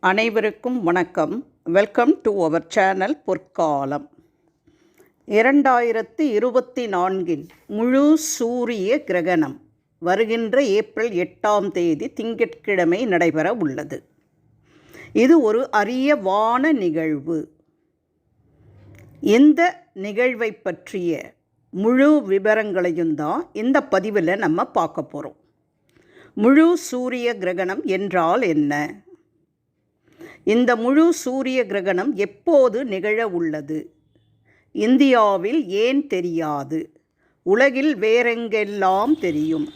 அனைவருக்கும் வணக்கம். Welcome to our channel பொற்காலம். 2024 முழு சூரிய கிரகணம் வருகின்ற ஏப்ரல் 8ஆம் தேதி திங்கட்கிழமை நடைபெற உள்ளது. இது ஒரு அரிய வான நிகழ்வு. இந்த நிகழ்வை பற்றிய முழு விவரங்களையும் தான் இந்த பதிவில் நம்ம பார்க்க போகிறோம். முழு சூரிய கிரகணம் என்றால் என்ன? இந்த முழு சூரிய கிரகணம் எப்போது நிகழ உள்ளது? இந்தியாவில் ஏன் தெரியாது? உலகில் வேறெங்கெல்லாம் தெரியும்?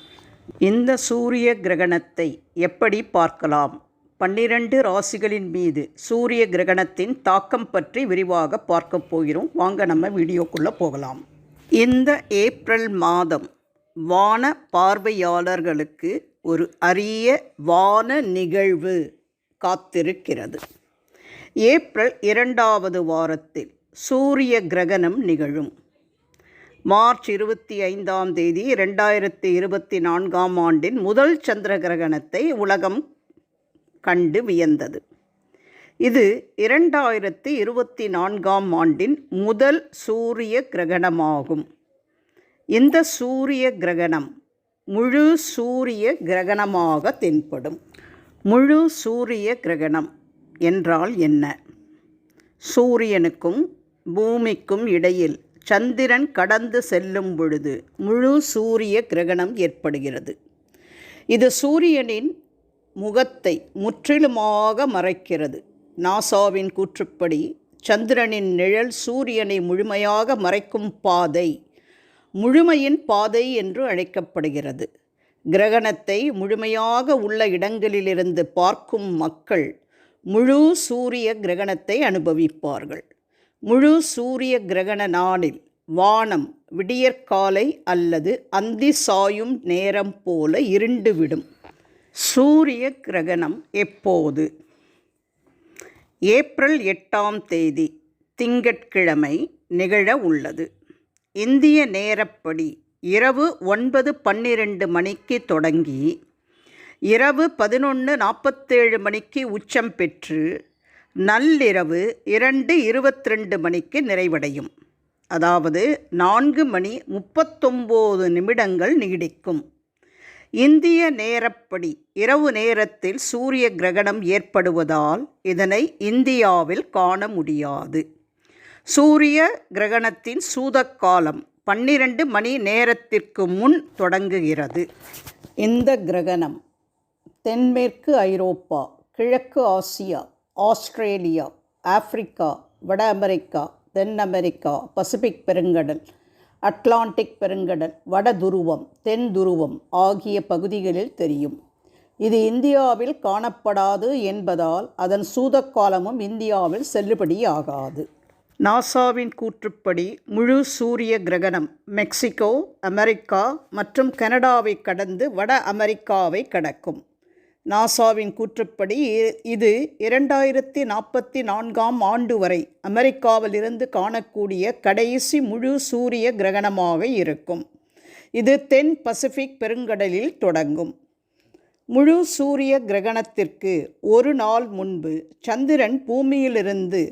இந்த சூரிய கிரகணத்தை எப்படி பார்க்கலாம்? 12 ராசிகளின் மீது சூரிய கிரகணத்தின் தாக்கம் பற்றி விரிவாக பார்க்க போகிறோம். வாங்க நம்ம வீடியோக்குள்ளே போகலாம். இந்த ஏப்ரல் மாதம் வான பார்வையாளர்களுக்கு ஒரு அரிய வான நிகழ்வு காத்திருக்கிறது. ஏப்ரல் 2வது வாரத்தில் சூரிய கிரகணம் நிகழும். மார்ச் 25ஆம் தேதி 2024ஆம் ஆண்டின் முதல் சந்திர கிரகணத்தை உலகம் கண்டு வியந்தது. இது 2024ஆம் ஆண்டின் முதல் சூரிய கிரகணமாகும். இந்த சூரிய கிரகணம் முழு சூரிய கிரகணமாக தென்படும். முழு சூரிய கிரகணம் என்றால் என்ன? சூரியனுக்கும் பூமிக்கும் இடையில் சந்திரன் கடந்து செல்லும் பொழுது முழு சூரிய கிரகணம் ஏற்படுகிறது. இது சூரியனின் முகத்தை முற்றிலுமாக மறைக்கிறது. நாசாவின் கூற்றுப்படி சந்திரனின் நிழல் சூரியனை முழுமையாக மறைக்கும் பாதை முழுமையின் பாதை என்று அழைக்கப்படுகிறது. கிரகணத்தை முழுமையாக உள்ள இடங்களிலிருந்து பார்க்கும் மக்கள் முழு சூரிய கிரகணத்தை அனுபவிப்பார்கள். முழு சூரிய கிரகண நாளில் வானம் விடியற்காலை அல்லது அந்தி சாயும் நேரம் போல இருண்டுவிடும். சூரிய கிரகணம் எப்போது? ஏப்ரல் 8ஆம் தேதி திங்கட்கிழமை நிகழ உள்ளது. இந்திய நேரப்படி இரவு 9:12 மணிக்கு தொடங்கி இரவு 11:47 மணிக்கு உச்சம் பெற்று நள்ளிரவு 2:22 மணிக்கு நிறைவடையும். அதாவது 4 மணி 39 நிமிடங்கள் நீடிக்கும். இந்திய நேரப்படி இரவு நேரத்தில் சூரிய கிரகணம் ஏற்படுவதால் இதனை இந்தியாவில் காண முடியாது. சூரிய கிரகணத்தின் சூதக்காலம் 12 மணி நேரத்திற்கு முன் தொடங்குகிறது. இந்த கிரகணம் தென்மேற்கு ஐரோப்பா, கிழக்கு ஆசியா, ஆஸ்திரேலியா, ஆப்பிரிக்கா, வட அமெரிக்கா, தென் அமெரிக்கா, பசிபிக் பெருங்கடல், அட்லாண்டிக் பெருங்கடல், வட துருவம், தென் துருவம் ஆகிய பகுதிகளில் தெரியும். இது இந்தியாவில் காணப்படாது என்பதால் அதன் சூதக்காலமும் இந்தியாவில் செல்லுபடியாகாது. நாசாவின் கூற்றுப்படி முழு சூரிய கிரகணம் மெக்சிகோ, அமெரிக்கா மற்றும் கனடாவை கடந்து வட அமெரிக்காவை கடக்கும். நாசாவின் கூற்றுப்படி இது 2044ஆம் ஆண்டு வரை அமெரிக்காவிலிருந்து காணக்கூடிய கடைசி முழு சூரிய கிரகணமாக இருக்கும். இது தென் பசிபிக் பெருங்கடலில் தொடங்கும். முழு சூரிய கிரகணத்திற்கு ஒரு நாள் முன்பு சந்திரன் பூமியிலிருந்து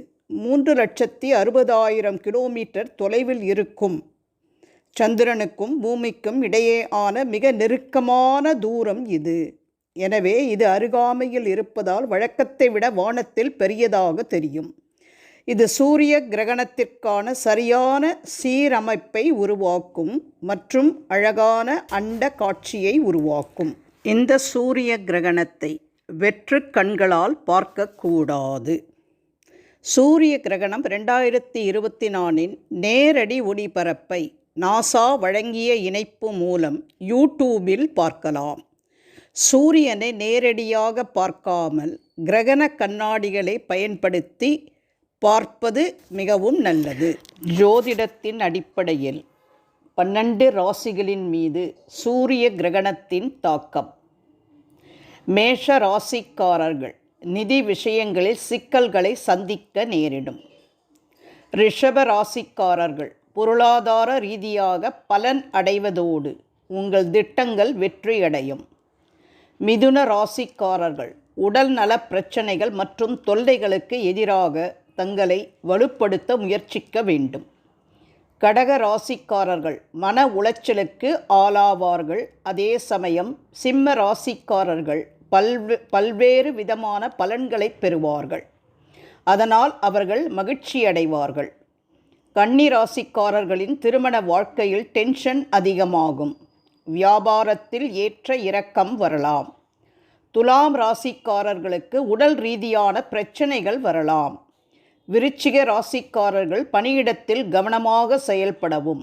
3,60,000 கிலோமீட்டர் தொலைவில் இருக்கும். சந்திரனுக்கும் பூமிக்கும் இடையேயான மிக நெருக்கமான தூரம் இது. எனவே இது அருகாமையில் இருப்பதால் வழக்கத்தை விட வானத்தில் பெரியதாக தெரியும். இது சூரிய கிரகணத்திற்கான சரியான சீரமைப்பை உருவாக்கும் மற்றும் அழகான அண்ட காட்சியை உருவாக்கும். இந்த சூரிய கிரகணத்தை வெற்று கண்களால் பார்க்கக்கூடாது. சூரிய கிரகணம் 2024இன் நேரடி ஒளிபரப்பை நாசா வழங்கிய இணைப்பு மூலம் யூடியூபில் பார்க்கலாம். சூரியனை நேரடியாக பார்க்காமல் கிரகண கண்ணாடிகளை பயன்படுத்தி பார்ப்பது மிகவும் நல்லது. ஜோதிடத்தின் அடிப்படையில் 12 ராசிகளின் மீது சூரிய கிரகணத்தின் தாக்கம். மேஷ ராசிக்காரர்கள் நிதி விஷயங்களில் சிக்கல்களை சந்திக்க நேரிடும். ரிஷப ராசிக்காரர்கள் பொருளாதார ரீதியாக பலன் அடைவதோடு உங்கள் திட்டங்கள் வெற்றியடையும். மிதுன ராசிக்காரர்கள் உடல் நலப் பிரச்சனைகள் மற்றும் தொல்லைகளுக்கு எதிராக தங்களை வலுப்படுத்த முயற்சிக்க வேண்டும். கடக ராசிக்காரர்கள் மன உளைச்சலுக்கு ஆளாவார்கள். அதே சமயம் சிம்ம ராசிக்காரர்கள் பல்வேறு விதமான பலன்களை பெறுவார்கள். அதனால் அவர்கள் மகிழ்ச்சியடைவார்கள். கன்னி ராசிக்காரர்களின் திருமண வாழ்க்கையில் டென்ஷன் அதிகமாகும். வியாபாரத்தில் ஏற்ற இறக்கம் வரலாம். துலாம் ராசிக்காரர்களுக்கு உடல் ரீதியான பிரச்சனைகள் வரலாம். விருச்சிக ராசிக்காரர்கள் பணியிடத்தில் கவனமாக செயல்படவும்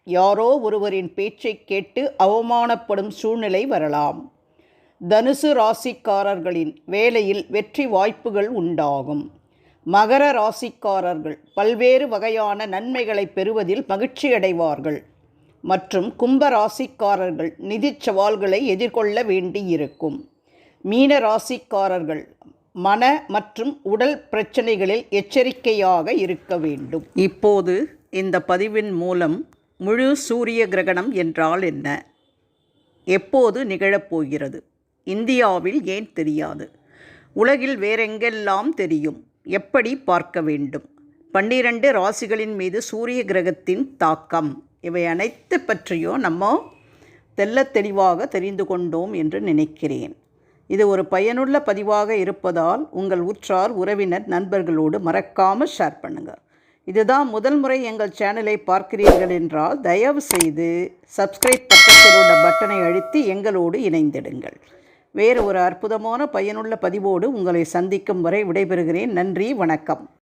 யாரோ ஒருவரின் பேச்சை கேட்டு அவமானப்படும் சூழ்நிலை வரலாம். தனுசு ராசிக்காரர்களின் வேலையில் வெற்றி வாய்ப்புகள் உண்டாகும். மகர ராசிக்காரர்கள் பல்வேறு வகையான நன்மைகளை பெறுவதில் மகிழ்ச்சியடைவார்கள். மற்றும் கும்ப ராசிக்காரர்கள் நிதி சவால்களை எதிர்கொள்ள வேண்டியிருக்கும். மீன ராசிக்காரர்கள் மன மற்றும் உடல் பிரச்சனைகளில் எச்சரிக்கையாக இருக்க வேண்டும். இப்போது இந்த பதிவின் மூலம் முழு சூரிய கிரகணம் என்றால் என்ன, எப்போது நிகழப்போகிறது, இந்தியாவில் ஏன் தெரியாது, உலகில் வேறெங்கெல்லாம் தெரியும், எப்படி பார்க்க வேண்டும், 12 ராசிகளின் மீது சூரிய கிரகத்தின் தாக்கம், இவை அனைத்து பற்றியும் நம்ம தெளிவாக தெரிந்து கொண்டோம் என்று நினைக்கிறேன். இது ஒரு பயனுள்ள பதிவாக இருப்பதால் உங்கள் உற்றார் உறவினர் நண்பர்களோடு மறக்காமல் ஷேர் பண்ணுங்கள். இதுதான் முதல் முறை எங்கள் சேனலை பார்க்கிறீர்கள் என்றால் தயவு செய்து சப்ஸ்கிரைப் பக்கத்தில் உள்ள பட்டனை அழுத்தி எங்களோடு இணைந்திடுங்கள். வேறு ஒரு அற்புதமான பயனுள்ள பதிவோடு உங்களை சந்திக்கும் வரை விடைபெறுகிறேன். நன்றி, வணக்கம்.